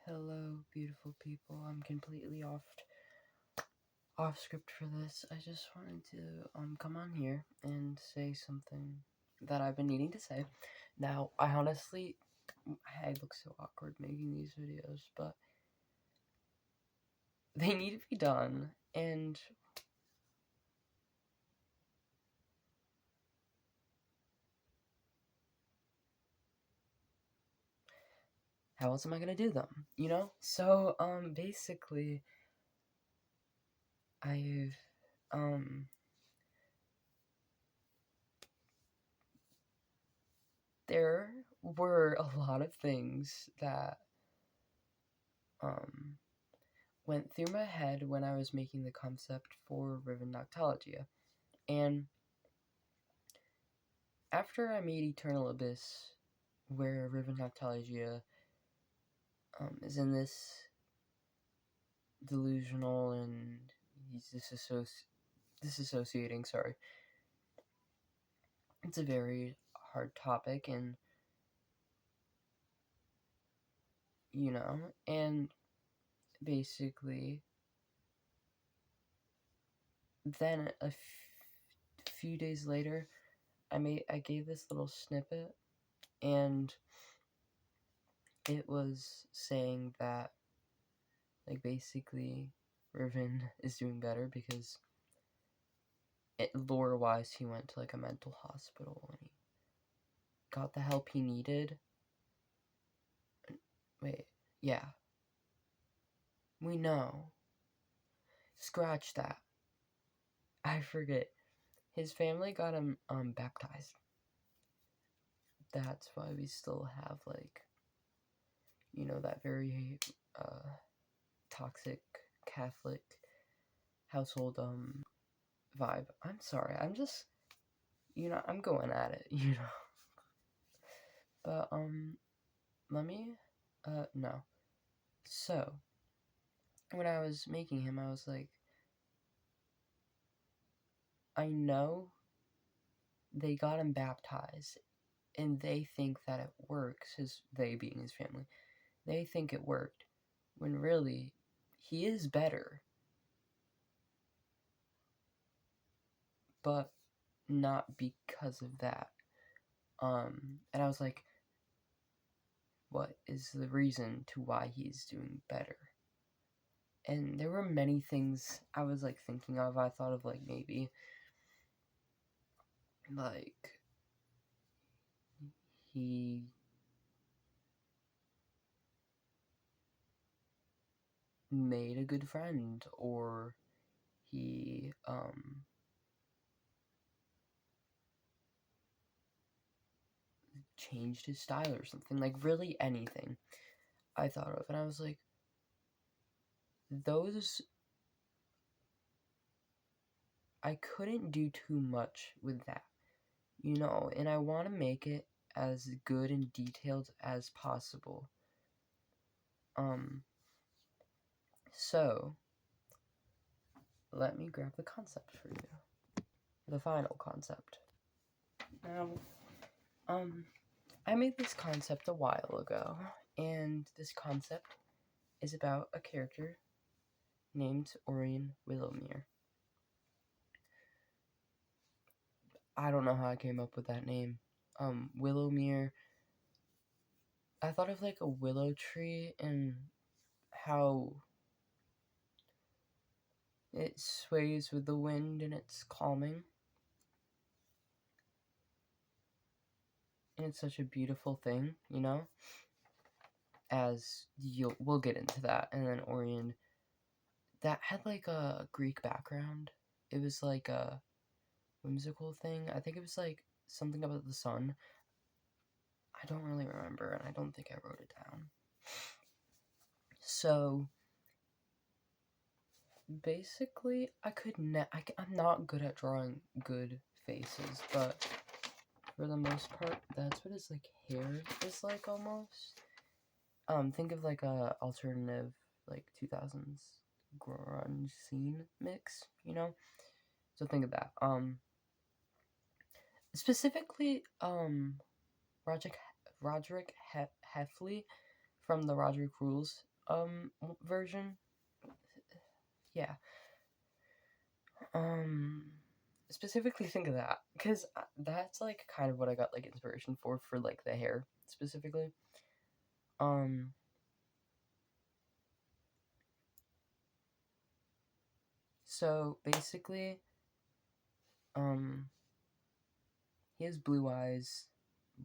Hello, beautiful people. I'm completely off script for this. I just wanted to come on here and say something that I've been needing to say. Now, I look so awkward making these videos, but they need to be done. And how else am I gonna do them? So basically, I've there were a lot of things that um went through my head when I was making the concept for Riven Noctologia. And after I made Eternal Abyss, where Riven Noctologia is in this delusional and he's disassociating, sorry. It's a very hard topic, and and basically, then few days later, I gave this little snippet, and it was saying that, like, basically, Riven is doing better because lore-wise, he went to, like, a mental hospital, and he got the help he needed. Wait, yeah. We know. Scratch that. I forget. His family got him, baptized. That's why we still have, like, that very, toxic Catholic household, vibe. I'm sorry, I'm just, I'm going at it, But, let me, no. So, when I was making him, I was like, I know they got him baptized, and they think that it works, they being his family, they think it worked, when really, he is better, but not because of that. And I was like, what is the reason to why he's doing better? And there were many things I was, like, thinking of. I thought of, like, maybe, like, he made a good friend, or he, changed his style or something. Like, really anything I thought of. And I was like, those, I couldn't do too much with that, and I want to make it as good and detailed as possible. So, let me grab the concept for you. The final concept. Now, I made this concept a while ago, and this concept is about a character named Orion Willowmere. I don't know how I came up with that name. Willowmere, I thought of, like, a willow tree and how it sways with the wind and it's calming. And it's such a beautiful thing, as we'll get into that. And then Orion, that had, like, a Greek background. It was like a whimsical thing. I think it was like something about the sun. I don't really remember, and I don't think I wrote it down. So basically, I'm not good at drawing good faces, but for the most part, that's what his, like, hair is like, almost. Think of, like, a alternative, like, 2000s grunge scene mix, So think of that. Specifically, Roderick Heffley from the Roderick Rules version. Yeah. Specifically think of that, because that's, like, kind of what I got, like, inspiration for, like, the hair, specifically. So, basically, he has blue eyes,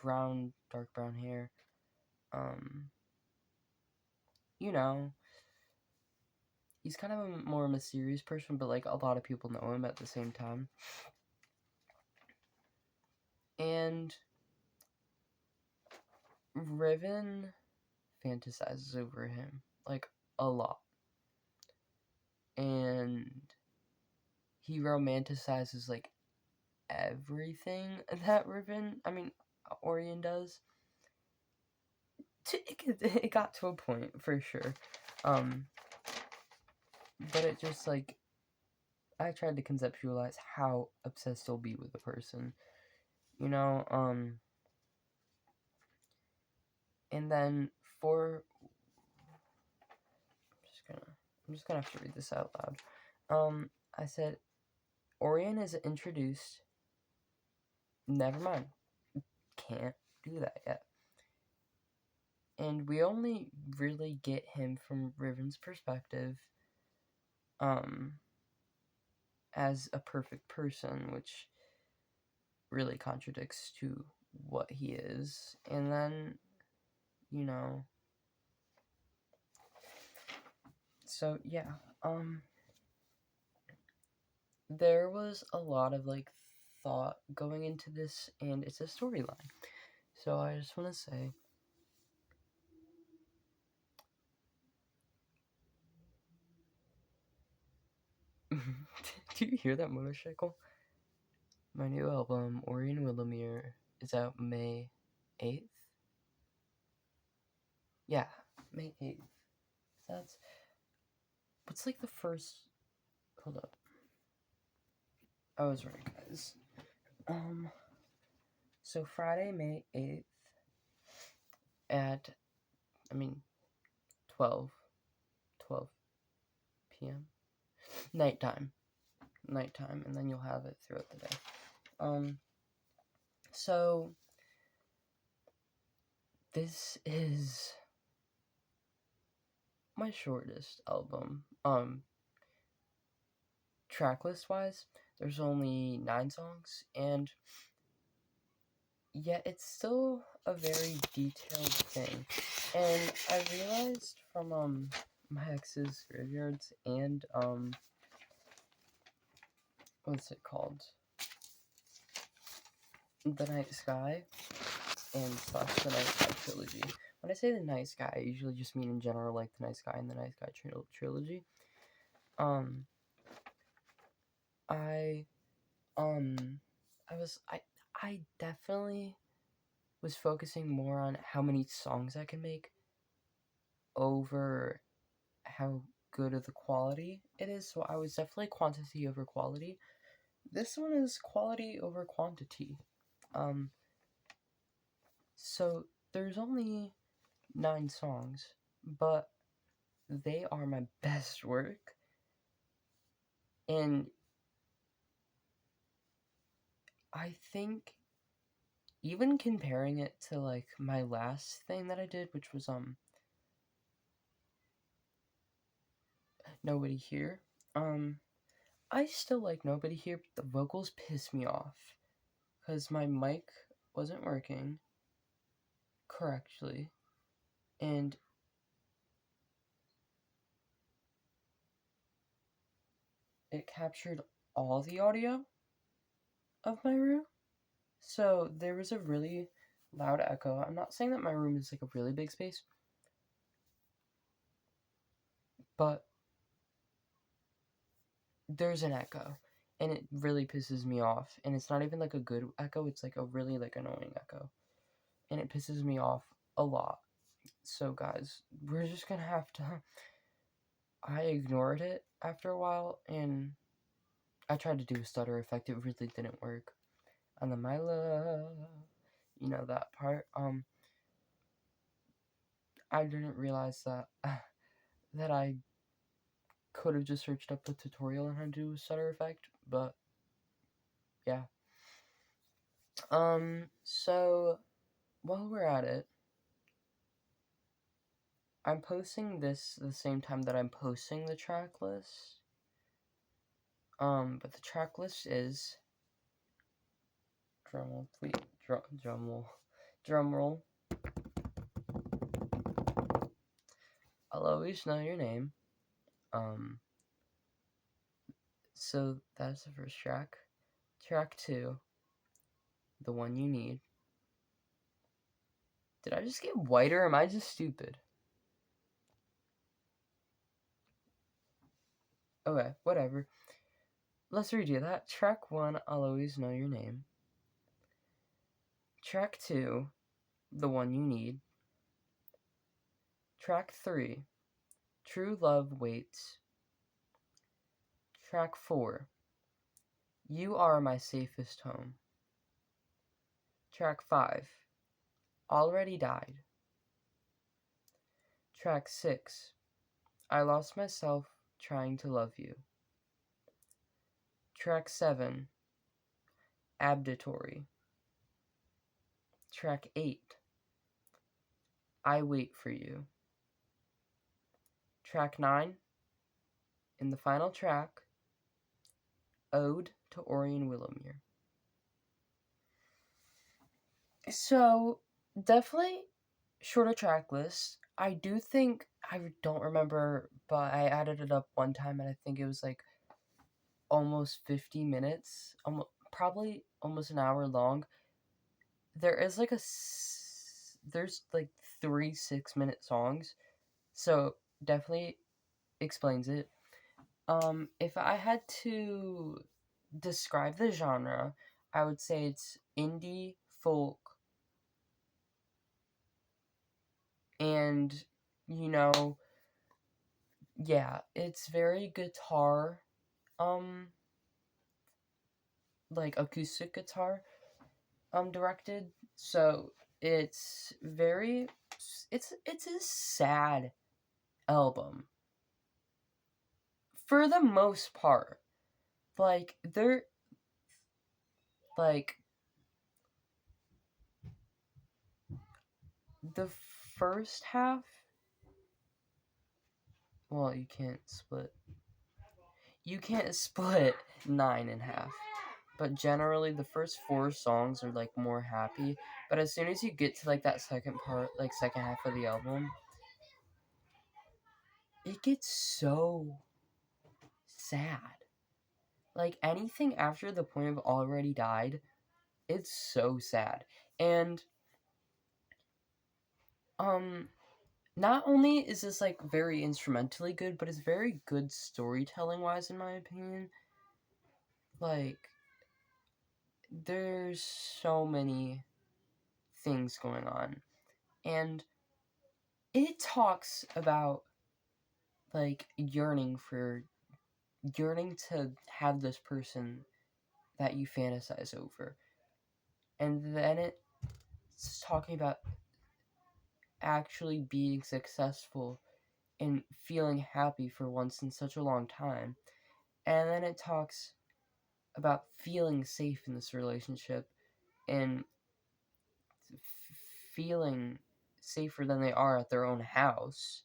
dark brown hair, you know, he's kind of a more mysterious person, but, like, a lot of people know him at the same time. And Riven fantasizes over him, like, a lot. And he romanticizes, like, everything that Orion does. It got to a point, for sure. But it just, like, I tried to conceptualize how obsessed he'll be with the person. You know, and then I'm just gonna have to read this out loud. I said, Orion is introduced. Never mind. Can't do that yet. And we only really get him from Riven's perspective, as a perfect person, which really contradicts to what he is. And then, you know, so yeah, there was a lot of, like, thought going into this, and it's a storyline. So I just want to say, do you hear that motorcycle? My new album, Orion Willemere, is out May 8th. Yeah, May 8th. What's, like, the first... Hold up. I was right, guys. So Friday, May 8th, at, 12 p.m. Nighttime, and then you'll have it throughout the day. So this is my shortest album. Tracklist wise, there's only 9 songs, and yet it's still a very detailed thing. And I realized from my ex's Graveyards and what's it called? The Night Sky and / the Night Sky trilogy. When I say the Night Sky, I usually just mean in general, like the Night Sky and the Night Sky trilogy. I definitely was focusing more on how many songs I can make over how good of the quality it is. So I was definitely quantity over quality. This one is quality over quantity. So there's only 9 songs, but they are my best work. And I think even comparing it to, like, my last thing that I did, which was Nobody Here, I still like Nobody Here, but the vocals piss me off because my mic wasn't working correctly, and it captured all the audio of my room. So there was a really loud echo. I'm not saying that my room is, like, a really big space, but there's an echo, and it really pisses me off. And it's not even, like, a good echo, it's, like, a really, like, annoying echo, and it pisses me off a lot. So guys, we're just gonna have to... I ignored it after a while, and I tried to do a stutter effect. It really didn't work. And then my love, you know that part. I didn't realize that that I could have just searched up a tutorial on how to do a stutter effect, but yeah. So while we're at it, I'm posting this the same time that I'm posting the track list. But the track list is drumroll, please, drumroll. I'll always know your name. So that's the first track. Track 2, the one you need. Did I just get whiter? Am I just stupid? Okay, whatever. Let's redo that. Track 1, I'll always know your name. Track 2, the one you need. Track 3, true love waits. Track 4, you are my safest home. Track 5, already died. Track 6, I lost myself trying to love you. Track 7, abditory. Track 8, I wait for you. Track 9, in the final track, Ode to Orion Willowmere. So, definitely shorter track list. I do think, I don't remember, but I added it up one time and I think it was like almost 50 minutes, probably almost an hour long. There is like there's like 3 6-minute songs, so definitely explains it. If I had to describe the genre, I would say it's indie folk, and yeah, it's very guitar, like acoustic guitar, directed. So it's a sad album for the most part. Like the first half, well, you can't split 9 in half, but generally the first 4 songs are like more happy, but as soon as you get to like that second part, like second half of the album, it gets so sad. Like anything after the point of already died, it's so sad. And not only is this like very instrumentally good, but it's very good storytelling wise, in my opinion. Like there's so many things going on, and it talks about like yearning to have this person that you fantasize over, and then it's talking about actually being successful and feeling happy for once in such a long time. And then it talks about feeling safe in this relationship and feeling safer than they are at their own house,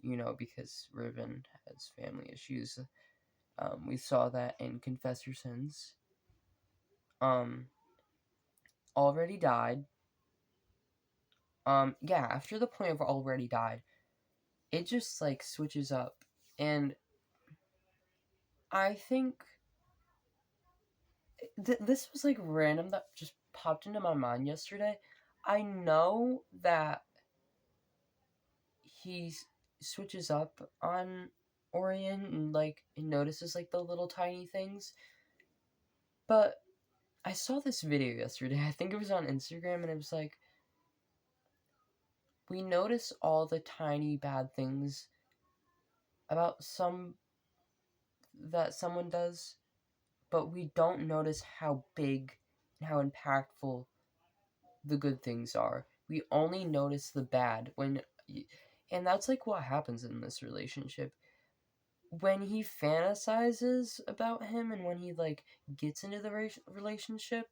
because Riven has family issues. We saw that in Confess Your Sins. Already died. Yeah, after the point of already died, it just like switches up, and I think this was like random that just popped into my mind yesterday. I know that he switches up on Orion and like he notices like the little tiny things, but I saw this video yesterday. I think it was on Instagram, and it was like, we notice all the tiny bad things about that someone does, but we don't notice how big and how impactful the good things are. We only notice the bad when And that's like what happens in this relationship. When he fantasizes about him and when he like gets into the relationship,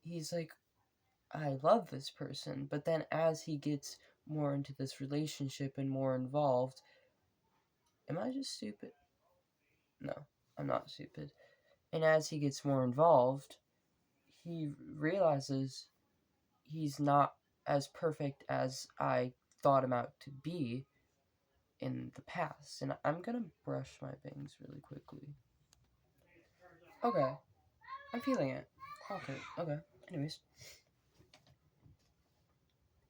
he's like, I love this person. But then as he gets more into this relationship and more involved, am I just stupid? No, I'm not stupid. And as he gets more involved, he realizes he's not as perfect as I thought him out to be in the past. And I'm gonna brush my bangs really quickly. Okay, I'm feeling it. Okay. Anyways.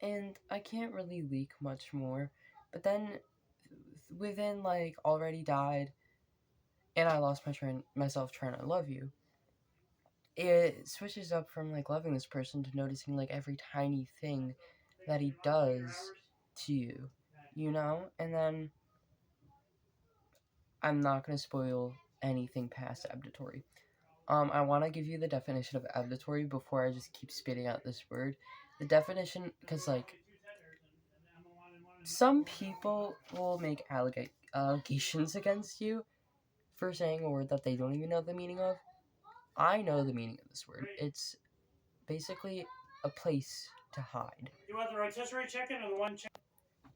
And I can't really leak much more. But then within like Already Died and I Lost myself trying to love you, it switches up from like loving this person to noticing like every tiny thing that he does to you, you know? And then I'm not going to spoil anything past abditory. I want to give you the definition of abditory before I just keep spitting out this word. The definition, because like some people will make allegations against you for saying a word that they don't even know the meaning of. I know the meaning of this word. It's basically a place to hide. You want the rotisserie chicken or the one chicken?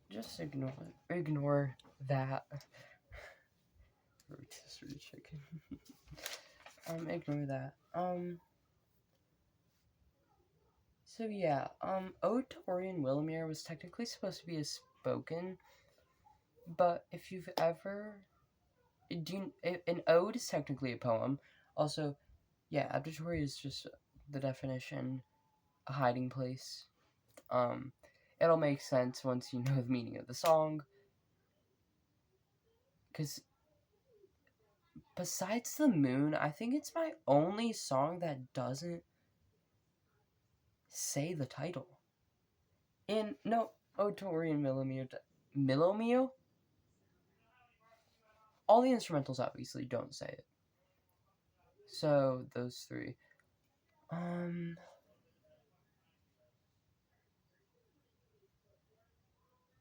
Just ignore that. Rotisserie chicken. Ignore that. So yeah, Ode to Orion Willamere was technically supposed to be a spoken, but if you've ever, an ode is technically a poem. Also, yeah, abditory is just the definition, a hiding place. It'll make sense once you know the meaning of the song. Because besides the moon, I think it's my only song that doesn't say the title. And no, Ode to Orion Millomio? All the instrumentals obviously don't say it. So, those three.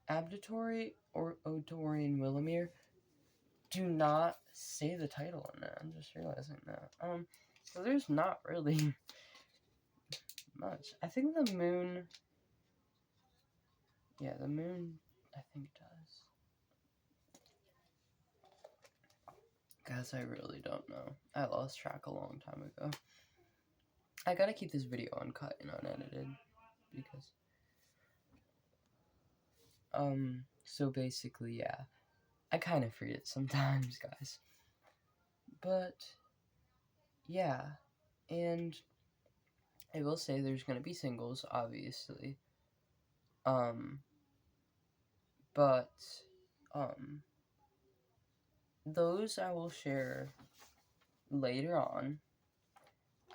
Abditory or Ode to Orion Willamere do not say the title on that. I'm just realizing that. So there's not really much. I think the moon. Yeah, the moon, I think does. Guys, I really don't know. I lost track a long time ago. I gotta keep this video uncut and unedited because. So basically, yeah. I kind of forget sometimes, guys. But, yeah. And I will say there's gonna be singles, obviously. But, those I will share later on.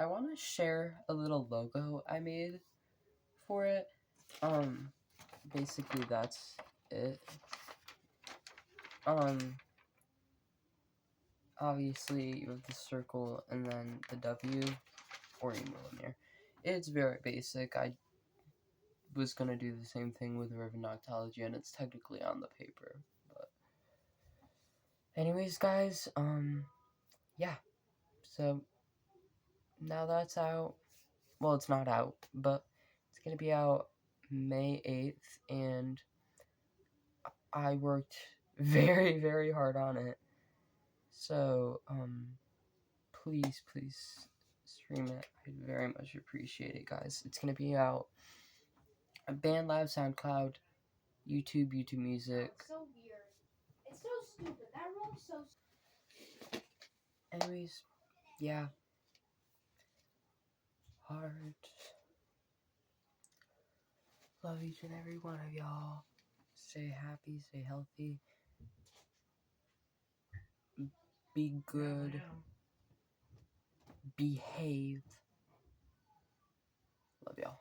I want to share a little logo I made for it. Basically that's it. Obviously you have the circle and then the W, Orion Willamere. It's very basic. I was gonna do the same thing with Riven Noctology, and it's technically on the paper. But anyways, guys, yeah. So now that's out. Well, it's not out, but it's gonna be out May 8th, and I worked very, very hard on it. So, please stream it. I'd very much appreciate it, guys. It's gonna be out on BandLab, SoundCloud, YouTube Music. That's so weird. It's so stupid. That room's so stupid. Anyways, yeah. Heart. Love each and every one of y'all. Stay happy, stay healthy. Be good. Behave. Love y'all.